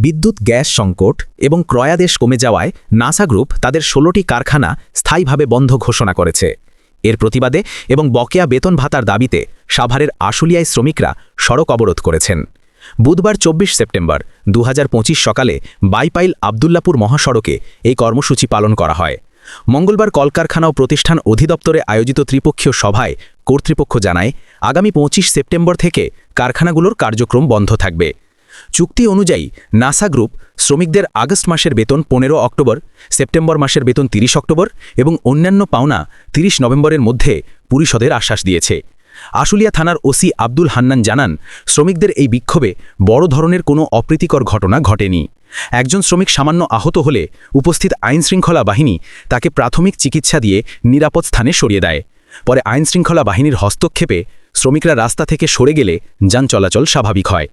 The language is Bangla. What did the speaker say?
বিদ্যুৎ গ্যাস সংকট এবং ক্রয়াদেশ কমে যাওয়ায় নাসা গ্রুপ তাদের 16টি কারখানা স্থায়ীভাবে বন্ধ ঘোষণা করেছে। এর প্রতিবাদে এবং বকেয়া বেতন ভাতার দাবিতে সাভারের আশুলিয়ায় শ্রমিকরা সড়ক অবরোধ করেছেন। বুধবার 24 সেপ্টেম্বর 2025 সকালে বাইপাইল আবদুল্লাপুর মহাসড়কে এই কর্মসূচি পালন করা হয়। মঙ্গলবার কলকারখানা ও প্রতিষ্ঠান অধিদপ্তরে আয়োজিত ত্রিপক্ষীয় সভায় কর্তৃপক্ষ জানায়, আগামী 25 সেপ্টেম্বর থেকে কারখানাগুলোর কার্যক্রম বন্ধ থাকবে। চুক্তি অনুযায়ী নাসা গ্রুপ শ্রমিকদের আগস্ট মাসের বেতন 15 অক্টোবর, সেপ্টেম্বর মাসের বেতন 30 অক্টোবর এবং অন্যান্য পাওনা 30 নভেম্বরের মধ্যে পরিশোধের আশ্বাস দিয়েছে। আশুলিয়া থানার ওসি আব্দুল হান্নান জানান, শ্রমিকদের এই বিক্ষোভে বড় ধরনের কোনো অপ্রীতিকর ঘটনা ঘটেনি। একজন শ্রমিক সামান্য আহত হলে উপস্থিত আইনশৃঙ্খলা বাহিনী তাকে প্রাথমিক চিকিৎসা দিয়ে নিরাপদ স্থানে সরিয়ে দেয়। পরে আইনশৃঙ্খলা বাহিনীর হস্তক্ষেপে শ্রমিকরা রাস্তা থেকে সরে গেলে যান চলাচল স্বাভাবিক হয়।